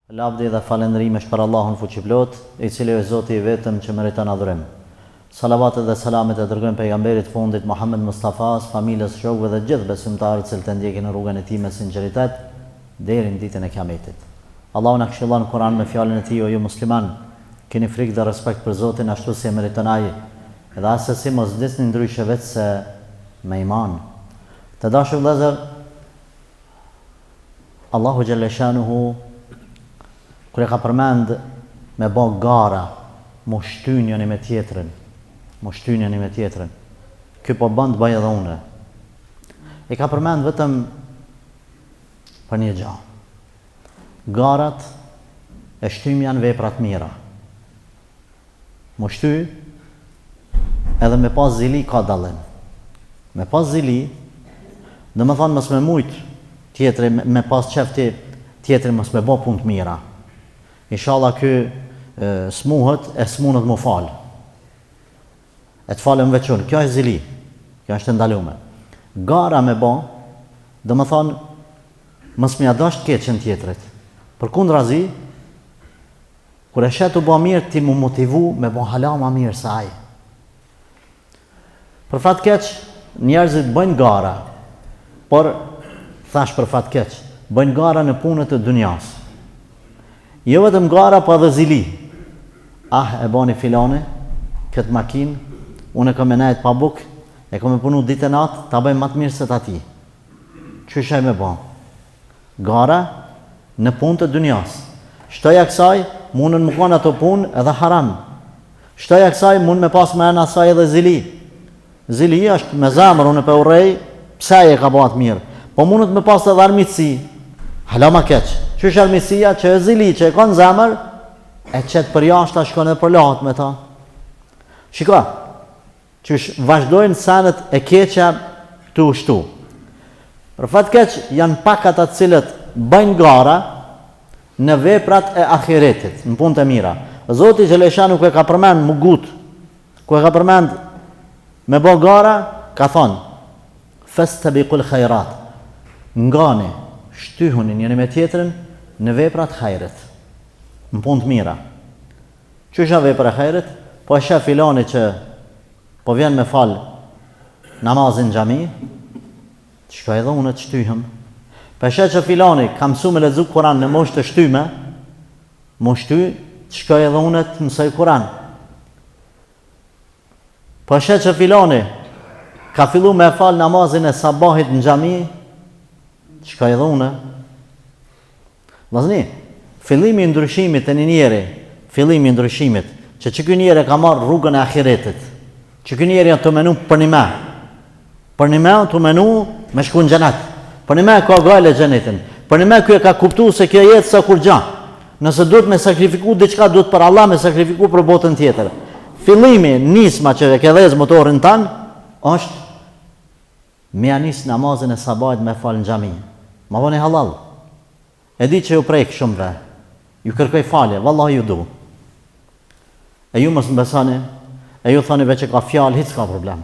Lavdi dhe falendrimesh për Allahun fuqiplot, I cili është Zoti I vetëm që meriton adhurim. Salavatet dhe selamet e dërgojmë pejgamberit fundit Muhammed Mustafas, familjes, shokëve dhe gjithë besimtarët që të ndjekin në rrugën e tij me sinqeritet deri në ditën e Kiametit. Allahu na këshillon në Kur'an me fjalën e tij: "O ju musliman, keni frikë dhe respekt për Zotin ashtu si e meriton ai, edhe asesi mos vdesni ndryshe vetë se me iman." Të dashur vëllezër, Allahu xhalla shanuhu kur e ka përmend me bë gara, mo shtyjnë njëri me tjetrin, ky po bën të bëj edhe unë. E ka përmend vetëm për një gjë. Garat e shtyjmë janë vepra të mira. Mo shtyj edhe me pas zili ka dallim. Me pas zili, do të thonë mos me mujt tjetri, me pas qef tjetri mos me bë punë të mira. Inshallah ky smuhet e smunët më falë. E të falem veçun, kjo është zili, kjo është ndalume. Gara me bo, dhe më thonë, mës mja dasht keqen tjetrit. Për kundrazi, kur e shetu bo mirë, ti mu motivu me bo hala ma mirë se aj. Për fat keq, njerëzit bëjnë gara, por, thash për fat keq, bëjnë gara në punët e dunjas. Jo vetëm gara, po edhe zili. E bani filane, këtë makinë, unë e kam e najtë pa buk, e kam e punu ditë e natë, ta bëjmë matë mirë se të ati. Qysha e me ba? Gara në punë të dunjas. Shtoja kësaj, mundën më konë ato punë edhe haram. Shtoja kësaj, mundë me pas me enë asaj edhe zili. Zili është me zamër, unë e pe urej, pse e ka bëhat mirë. Po mundët me pas edhe armitsi. Hala ma keqë. Qysh armitsia që e zili, që e konë zamër, e qëtë për jashta shkon edhe për lahat me ta. Shiko, qysh vazhdojnë sanet e keqa të ushtu. Për fat keq janë pak ata të cilët bëjnë gara në veprat e ahiretit, në punë të mira. Zoti Xheleshanu ku e ka përmend mugut, ku e ka përmend me bë gara, ka thonë: "Fastabiqul khairat." Ngani, shtyhuni njëri me tjetrin në veprat hajrit, në punë të mira. Çështja vepra e hajrit, po e shef filani që po vjen me fal namazin në xhami, shkoj edhe unë të shtyhem. Po e shef që filani ka mësuar me lexu Kur'an në moshë të shtyme, mo shty, shkoj edhe unë të mësoj Kur'an. Po e shef që filani ka fillu me fal namazin e sabahit në xhami, shkoj edhe unë. Vllazni, fillimi I ndryshimit e një njeri, fillimi I ndryshimit, që ky njeri ka marrë rrugën e ahiretit, që ky njeri të menu për një me. Për një me të menu me shku në xhenet. Për një me ka gajle xhenetin. Për një me ky e ka kuptu se kjo jetë sa kur gja. Nëse duhet me sakrifiku diçka, duhet për Allah me sakrifiku për botën tjetër. Fillimi, nisma që e ke dhez motorin tanë, është me anis namazin e sabajt me falë në xhami. Ma vëni halal. E di që ju prejkë shumëve, ju kërkoj falje, vallahi ju du. E ju mos më besani, e ju thani veç e ka fjalë, hiç ka problem.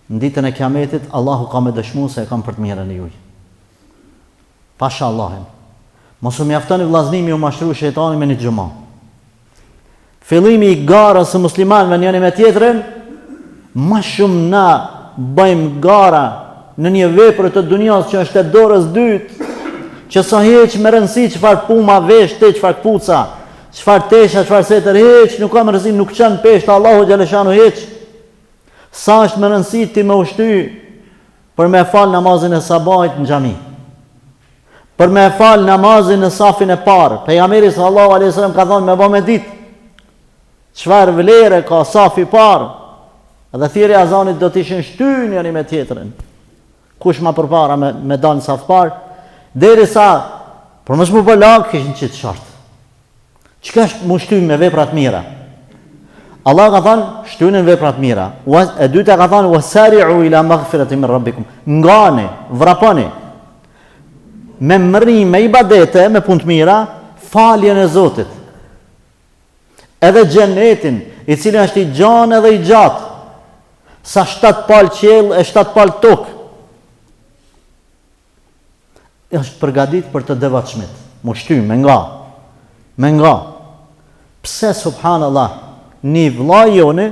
Në ditën e Kiametit, Allahu ka me dëshmu se e kam për të mirën e juj. Pasha Allahin. Mos u mjaftoni vllaznimi u mashtru shejtani me një xhumë. Fillimi I garës së muslimanëve njëri me tjetrin, më shumë na bëjmë gara në një vepër të dunjas që është e dorës dytë, që sa heq me rëndësi çfarë puma vesh te, çfarë kpuca, çfarë tesha, çfarë setër heq, nuk ka më rëndësi, nuk çan peshë Allahu xhaleshanu heq. Sa është me rëndësi ti me ushty për me fal namazin e sabahit në xhami. Për me fal namazin në safin e parë. Pejgamberi sallallahu alaihi wasallam ka thonë me bë me ditë çfarë vlere ka safi i parë. Edhe thirrja e azanit do të ishin shtyr njëri me tjetrin. Kush ma përpara me dalë në saf parë, derisa për mos më bëllag kishin qitë shartë. Çka është mu shtyjnë me veprat mira? Allah ka thënë shtyjnë veprat mira. E dyta ka thënë wasari'u ila maghfiratin min rabbikum. Ngani, vraponi me mrim, me ibadete, me punë të mira, faljen e Zotit. Edhe xhenetin, I cili është I gjanë edhe I gjatë, sa 7 palë qiell e 7 palë tokë. është përgatit për të devotshmit, mu shtyme nga. Me nga. Pse subhanallah, një vëlla jone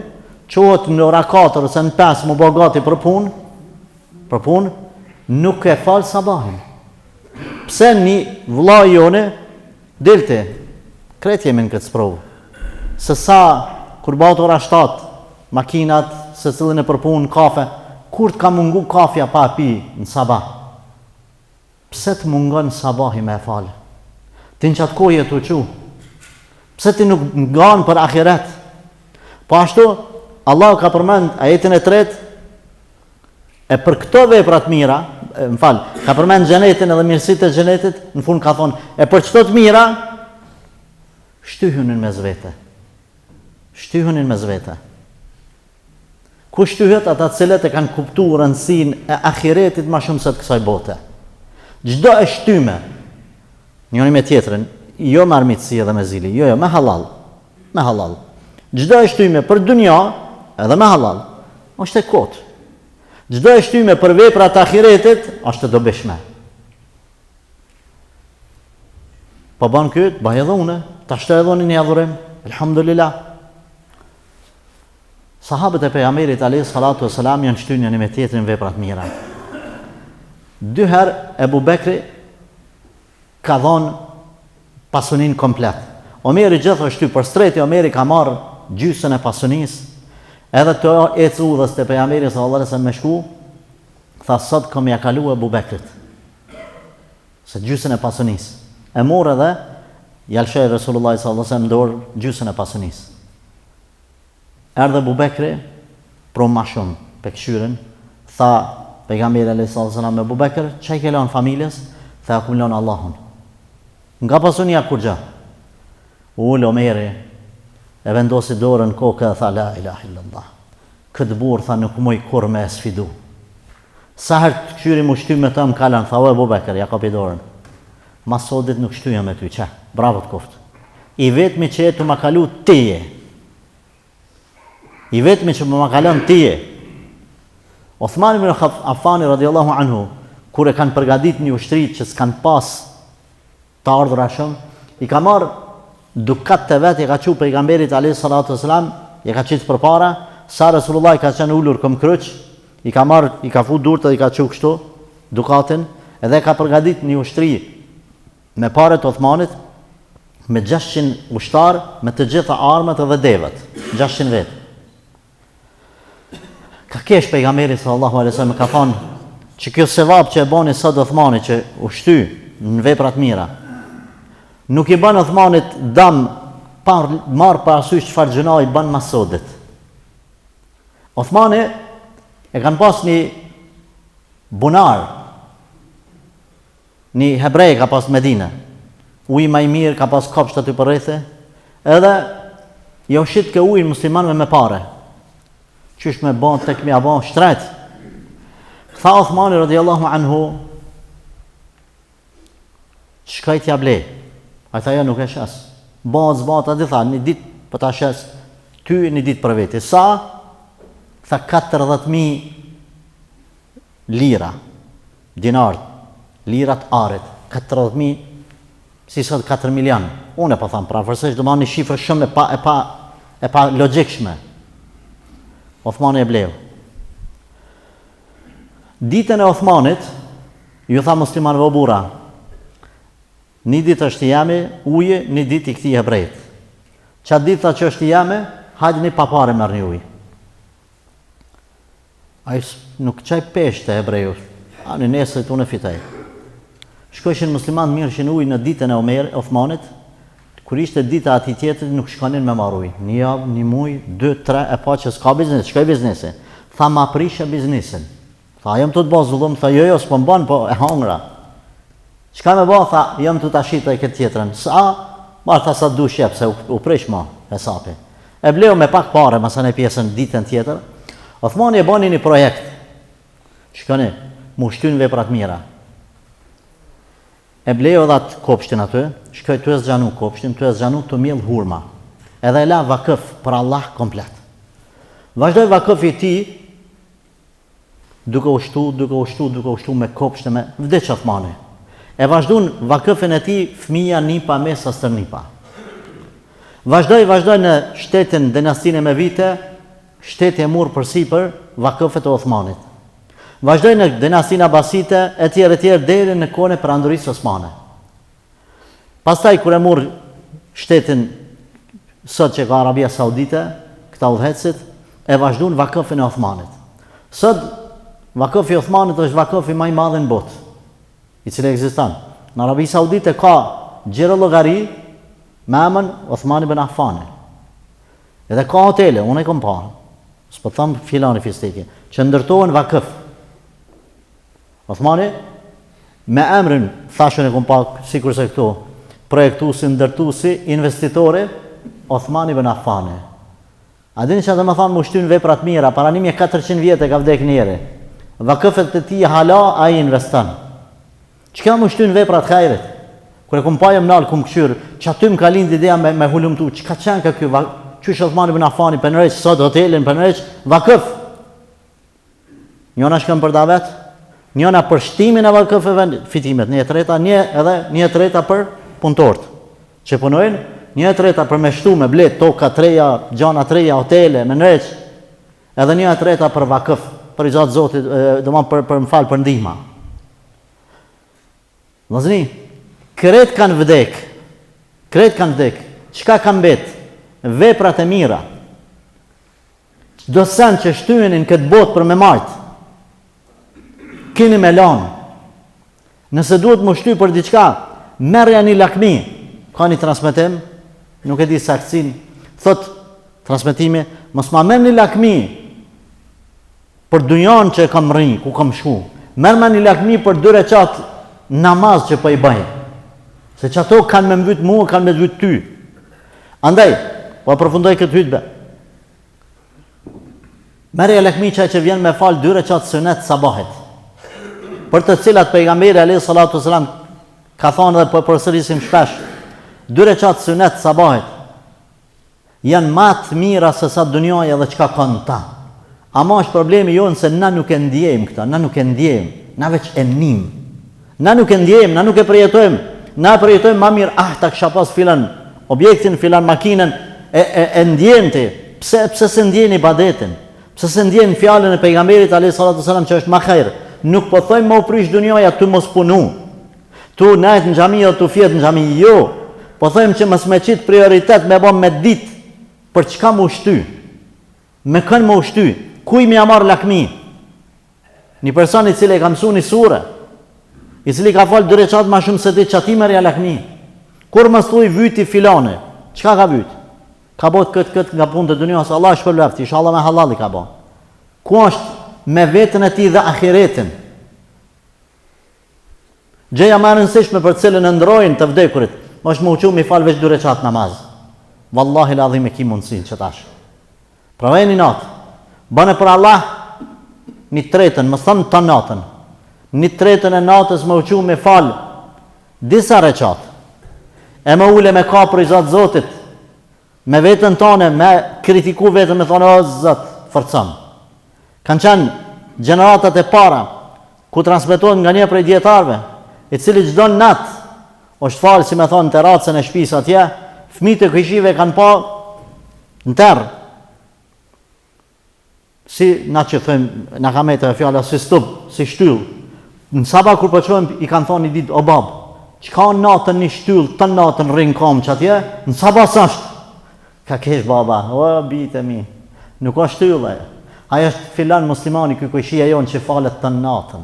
qohet në ora 4 ose në 5 më bë gati për punë, nuk e fal sabahin. Pse një vëlla jone delte, kretë jemi në këtë sprovë. Se sa kur bëhet ora 7, makinat se cilën e përpunë kafe, kur të ka mungu kafja pa pi në sabah? Pse të mungon sabahi me e falë? Ti në qatë kohë jetu që? Pse ti nuk ngan për ahiret? Po ashtu, Allah ka përmend ajetin e 3 e për këto veprat mira, ka përmend xhenetin edhe mirësitë e xhenetit, në fund ka thonë, e për çdo të mira, shtyhunin mes vete. Shtyhunin mes vete. Ku shtyhet ata të cilët e kanë kuptuar rëndësinë e ahiretit më shumë se të kësaj bote. Çdo e shtyme, njëri me tjetrin, jo me armiqësi edhe me zili, jo, me halal. Me halal. Çdo e shtyme për dunja, edhe me halal, është e kotë. Çdo e shtyme për veprat e ahiretit, është e dobishme. Po ban këtë, baj edhe une, ta shtë edhe një adhurim, elhamdulillah. Sahabët e pejgamberit alayhi salatu wassalam janë shtynë një me tjetrin veprat mira. 2 herë Ebu Bekri ka dhonë pasunin komplet. Omeri gjithë është ty për streti, Omeri ka marrë gjysën e pasunisë, edhe të ecë udhës të pejgamberit sallallahu alaihi wasallam me shku, tha sot kam ja kalu Ebu Bekrit. Se gjysën e pasunisë. E morë edhe jalshoi Resulullah sallallahu alaihi wasallam dorë gjysën e pasunisë. Erdhe Ebu Bekri, pro ma shumë pe këshyrin, tha pejgamberi alayhi sallallahu alaihi wasallam Ebu Bekr, çai ke lënë familjes? Tha ku lën Allahun. Nga pasunia kur gjë. Ul Omeri e vendosi dorën në kokë dhe tha la ilaha illallah. Këtë burr tha nuk muj kur me sfidu. Sa herë të këshyri mu shty me të më kalan, tha o Ebu Bekr, ja kapi dorën. Masodit nuk shtyja me ty, që? Bravo të koft. I vetmi që e të ma kalu tije. I vetmi që më kalon tije. Othman ibn Affani radiallahu anhu, kur e kanë përgadit një ushtrit që s'kan pas të ardhura shumë, i ka marrë dukat të vetë, i ka qu pejgamberit alayhi salatu wassalam, i ka qitë për para, sa Resulullah i ka qenë ullur këm kryq, i ka marrë, i ka fu durët dhe i ka qu kështu, dukatin, edhe ka përgadit një ushtri me paret Othmanit, me 600 ushtar, me të gjitha armët dhe devet, 600 vetë. Ka kesh pejgamberi sallallahu alaihi wasallam ka thonë që kjo sevap që e bani sot Othmani që u shty në veprat mira, nuk i bën Othmanit dam marr parasysh çfarë gjëna i bën Masudit. Othmani e kanë pas një bunar, një hebrej ka pas Medina, ujë më i mirë ka pas kopsht aty për rrethe, edhe jo shit ke ujë muslimanëve me pare. Qysh me ban tek me ban shtret. Tha Othmani radiallahu anhu, shkaj t'ja ble. A tha ja nuk e shes. Ban zbat, a di tha, një dit për ta shes, ty një dit për veti. Sa? Tha 40.000 lira, dinar, lirat arit, 40.000, si sot 4 milion. Unë e pa thamë, pra vërsesh do ma një shifrë shumë e pa logikshme. Othmani e bleu. Ditën e Othmanit, ju tha muslimanëve o burra, një ditë është jemi ujë, një ditë i këtij hebrejt. Qatë ditë që është jemi, hajde një papare merr një ujë. Ai nuk çaj peshte hebreju. Ani nesër unë fitoj. Shkojshin muslimanë mirëshin ujë në ditën e Othmanit. Kur ishte dita ati tjetër, nuk shkonin me marr ujë. Një javë, një muj, 2, 3, e pa që s'ka biznes, shkoj biznesi. Tha ma prishe biznesin. Tha, jam të ba zullum, tha, jo, s'po m'ban, po e hangra. Çka me ba, tha, jam të tashita i këtë tjetërën. Sa, marr tha sa du shjep, se u prish ma, e sapi. E bleu me pak pare, masane pjesën ditën tjetër. Othmani e bani një projekt. Shkoni, mu shtyn veprat mira. E bleu edhe atë kopshtin aty, shkoj të e zgjanu kopshtin, të e zgjanu të mjell hurma. Edhe e la vakëf për Allah komplet. Vazhdoj vakëf i ti, duke ushtu me kopshtin me vdeq Othmani. E vazhdun vakëfin e ti, fëmija nipa mes astër nipa. Vazhdoj në shtetin dinastin e Mevite, shteti e murë përsipër vakëfet e Othmanit. Vazhdoj në dinastin Abasite, e tjerë deri në kohën e perandorisë osmane. Pastaj kur e murë shtetin sot që ka Arabia Saudite, këta udhëhecit, e vazhdon vakëfin e Othmanit. Sot vakëfi i Othmanit është vakëfi më i madh në botë, i cili ekziston. Në Arabi Saudite ka gjero llogari me emrin Othman ibn Affan. Edhe ka hotele, unë e kam parë. S'po them filani fistike, që ndërtohen vakëf. Othmani me emrin thashën e kam parë sikurse këtu, projektuesi, ndërtuesi, investitori Othman ibn Affan. A dini çfarë do të thonë më shtyn vepra të mira, para 1400 vjetë ka vdekë njëri. Vakëfet e tij hala ai investon. Çka më shtyn vepra të hajrit? Kur e kom pa jam nal kum këshyr, që aty më ka lind ideja me hulumtu, çka çan ka ky qysh Othman ibn Affani penreq sot hotelin penreq vakëf. Njëna shkon për davet, njëna për shtimin e vakëfeve, fitimet, një e treta, një e treta për punëtorët që punojnë, një e treta për me shtu me blet toka treja, gjana treja, hotele, menreq, edhe një e treta për vakëf, për i gjatë Zotit, për më falë për ndihma. Vëzni, Kret kanë vdek, çka kanë bet? Veprat e mira. Do sen që shtyhenin këtë botë për me majtë, kini me lanë. Nëse duhet më shty për diçka, merja një lakmi, ka një transmetim, nuk e di saktësin, thot transmetimi, mos ma merr një lakmi për dunjan që e kam rri, ku kam shku, merr ma një lakmi për 2 recat namaz që po i bëj. Se që ato kanë me mbyt mua, kanë me mbyt ty. Andaj, po aprofundoj këtë hutbë. Merja lakmi që vjen me falë 2 recat sunet sabahit, për të cilat pejgamberi alayhi salatu wasalam ka thonë dhe po përsërisim shpesh, 2 recat sunet sabahit janë më të mira se sa dunjaja dhe çka kanë ta. Ama është problemi jonë se na nuk e ndjejmë këta, na nuk e ndjejmë, na veç e nim. Na nuk e ndjejmë, na nuk e përjetojmë. Na përjetojmë më mirë, ta kisha pas filan objektin, filan makinën, e ndjenti. Pse se ndjeni ibadetin? Pse se ndjeni fjalën e pejgamberit alayhi salatu wasalam që është më hajër? Nuk po thojmë më u prish dunjaja tu mos punu. Tu najt në xhami o tu fjet në xhami, jo. Po thojmë që mos më qit prioritet me bë me ditë për çka më ushty. Me kën më ushty? Kuj më marr lakmi? Një person i cili e ka mësuar një sure, i cili ka fal 2 recat më shumë se ti çati merr lakmi. Kur mos thuj vyti filane, çka ka vyt? Ka bot kët nga punë të dunjas, Allah e shpëlbeft, inshallah me halal i ka bën. Ku është me veten e tij dhe ahiretin? Gjëja më e rëndësishme për cilën e ndrojnë të vdekurit, është më uqu mi fal veç 2 recat namaz. Wallahi ladhim e ki mundësin që tash. Proveni natë, bëne për Allah, 1/3, më thënë të natën, 1/3 e natës më uqu mi fal disa recat, e më ule me kapër i Zatë Zotit, me vetën tone, me kritiku vetën, me thonë, o Zatë, forcëm. Kanë qenë generatat e para, ku transmetohet nga një prej djetarve, i cili çdo natë është falë, si me thonë, teracën e shtëpisë atje, fëmijët e këshive kanë pa në terë. Si na që thëmë, na ka metër e fjalla, si stup, si shtyll. Në sabah kur përqojmë, i kanë thonë një ditë, o babë, që ka natën një shtyll, të natën rinë kam që atje, në sabah sashtë. Ka kesh baba, o bitë e mi, nuk ka shtylle. Aja është filan muslimani këj këshia jonë që falet të natën.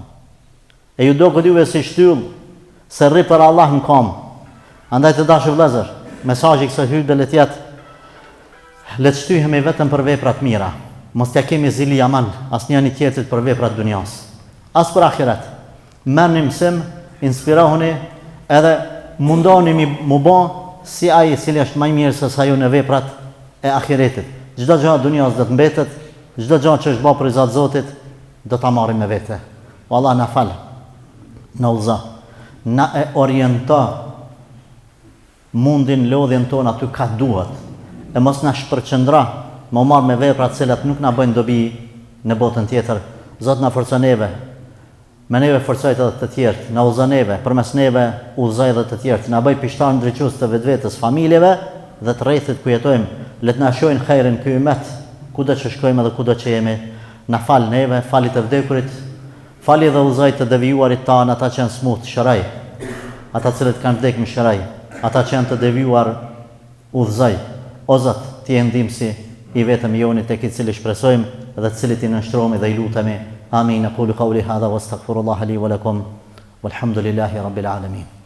E ju do këtë juve si shtyll, se rri për Allah në kam. Andaj të dashë vlezër, mesazhi kësaj hutbe le të jetë, le të shtyhemi vetëm për veprat mira. Mos t'ja kemi zili aman as njëri tjetrit për veprat dunjas. As për ahiret. Merrni mësim, inspirohuni edhe mundoni mu bë si ai i cili është më i mirë se sa ju në veprat e ahiretit. Çdo gjë e dunjas do të mbetet, çdo gjë që është bërë për Zot Zotit do ta marrim me vete. Wallah na fal. Na udhëzo. Na e oriento mundin lodhjen tonë aty ka duhet. E mos na shpërqendra, më marr me vepra të cilat nuk na bëjnë dobi në botën tjetër. Zot na forcon neve. Me neve forcojë edhe të tjerë, na udhëzon neve, përmes neve udhëzoj edhe të tjerë, na bëj pishtar ndriçues të vetvetes familjeve dhe të rrethit ku jetojmë, le të na shojnë khairin ky umet, kudo që shkojmë dhe kudo që jemi. Na fal neve, fali të vdekurit, fali dhe udhëzoj të devijuarit tanë, ata që janë smut, shëraj, ata cilët kanë vdekur me shëraj, ata që janë të devijuar, udhëzoj. O Zot, ti je ndihmësi i vetëm joni tek i cili shpresojmë dhe të cilit i nënshtrohemi dhe i lutemi. Amin. Aqulu qawli hadha wastaghfirullaha li wa lakum walhamdulillahi rabbil alamin.